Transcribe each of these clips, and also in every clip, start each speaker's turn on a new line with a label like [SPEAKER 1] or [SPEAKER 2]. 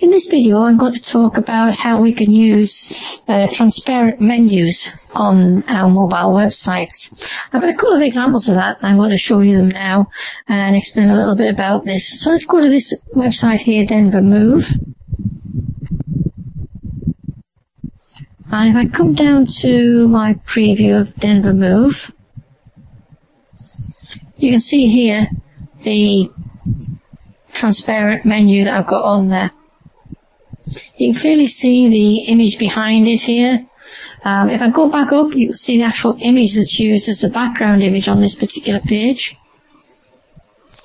[SPEAKER 1] In this video, I'm going to talk about how we can use transparent menus on our mobile websites. I've got a couple of examples of that, and I'm going to show you them now and explain a little bit about this. So let's go to this website here, Denver Move. And if I come down to my preview of Denver Move, you can see here the transparent menu that I've got on there. You can clearly see the image behind it here. If I go back up, you can see the actual image that's used as the background image on this particular page.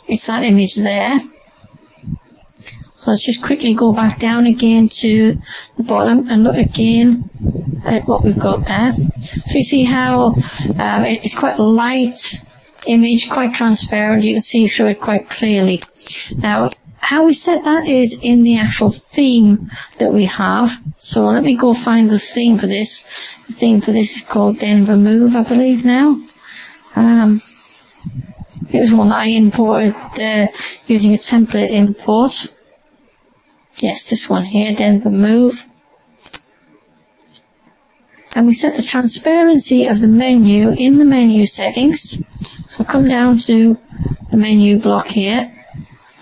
[SPEAKER 1] It's that image there. So let's just quickly go back down again to the bottom and look again at what we've got there. So you see how it's quite a light image, quite transparent. You can see through it quite clearly. Now, how we set that is in the actual theme that we have. So let me go find the theme for this. The theme for this is called Denver Move, I believe now. It was one that I imported using a template import. Yes, this one here, Denver Move. And we set the transparency of the menu in the menu settings. So come down to the menu block here,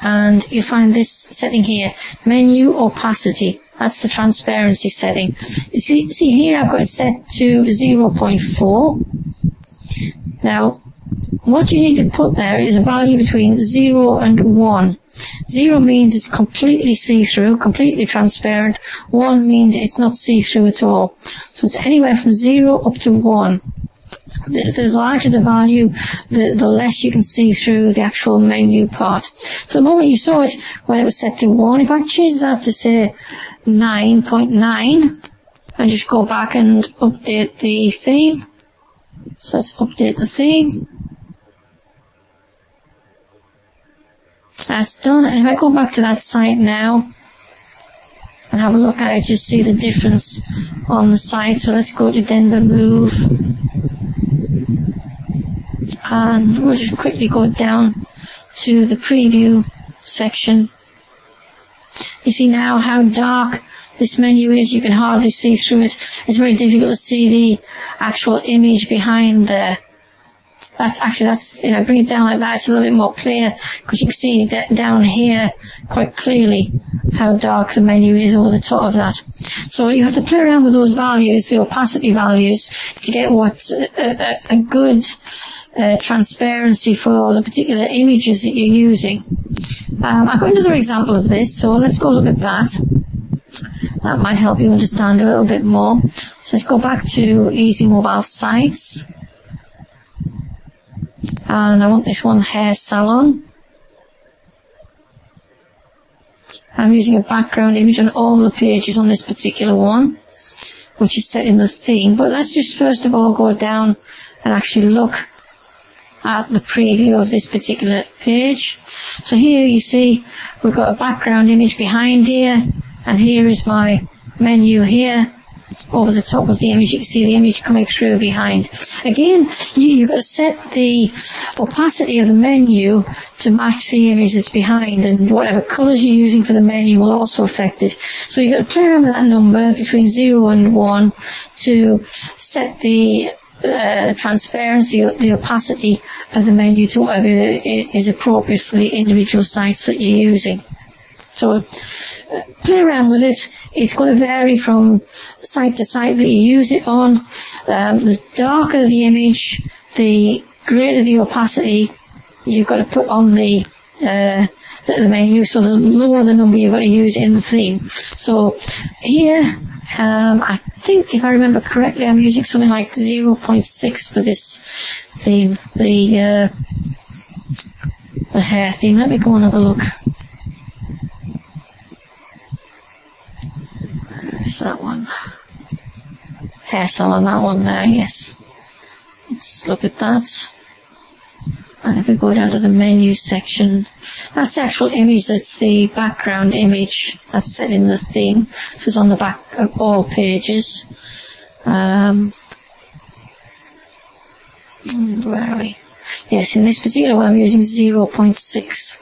[SPEAKER 1] and you'll find this setting here, menu opacity. That's the transparency setting. You see here I've got it set to 0.4. Now, what you need to put there is a value between 0 and 1. 0 means it's completely see-through, completely transparent. 1 means it's not see-through at all. So it's anywhere from 0 up to 1. The larger the value, the less you can see through the actual menu part. So the moment you saw it when it was set to 1, if I change that to say 9.9 and just go back and update the theme. So let's update the theme. That's done. And if I go back to that site now and have a look at it, you see the difference on the site. So let's go to Denver Move. And we'll just quickly go down to the preview section. You see now how dark this menu is. You can hardly see through it. It's very difficult to see the actual image behind there. Bring it down like that, it's a little bit more clear, because you can see that down here quite clearly how dark the menu is over the top of that. So you have to play around with those values, the opacity values, to get what's a good transparency for the particular images that you're using. I've got another example of this, so let's go look at that. That might help you understand a little bit more. So let's go back to EzMobileSites. And I want this one, hair salon. I'm using a background image on all the pages on this particular one, which is set in the theme. But let's just first of all go down and actually look at the preview of this particular page. So here you see we've got a background image behind here, and here is my menu here. Over the top of the image, you can see the image coming through behind. Again, you've got to set the opacity of the menu to match the image that's behind, and whatever colours you're using for the menu will also affect it. So you've got to play around with that number between 0 and 1 to set the transparency, the opacity of the menu to whatever is appropriate for the individual sites that you're using. So play around with it. It's going to vary from site to site that you use it on. The darker the image, the greater the opacity you've got to put on the menu, so the lower the number you've got to use in the theme. So here, I think if I remember correctly, I'm using something like 0.6 for this theme, the hair theme. Let me go and have a look. Where's that one? Hair salon, that one there, yes. Let's look at that. And if we go down to the menu section, that's the actual image, that's the background image that's set in the theme. So it's on the back of all pages. Where are we? Yes, in this particular one I'm using 0.6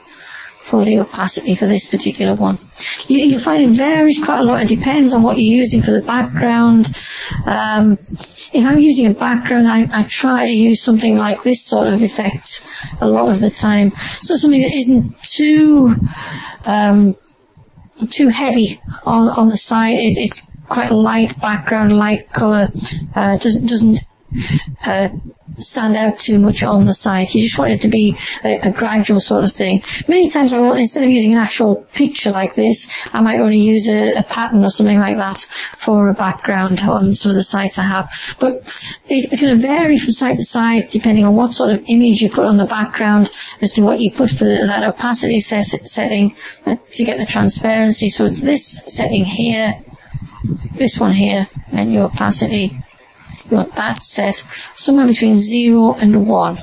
[SPEAKER 1] for the opacity for this particular one. You find it varies quite a lot. It depends on what you're using for the background. If I'm using a background, I try to use something like this sort of effect a lot of the time. So something that isn't too heavy on the side. It's quite a light background, light colour. Doesn't stand out too much on the side. You just want it to be a gradual sort of thing. Many times instead of using an actual picture like this, I might only use a pattern or something like that for a background on some of the sites I have. But it's going to vary from site to site depending on what sort of image you put on the background as to what you put for that opacity setting to get the transparency. So it's this setting here, this one here, and your opacity. You want that set somewhere between 0 and 1.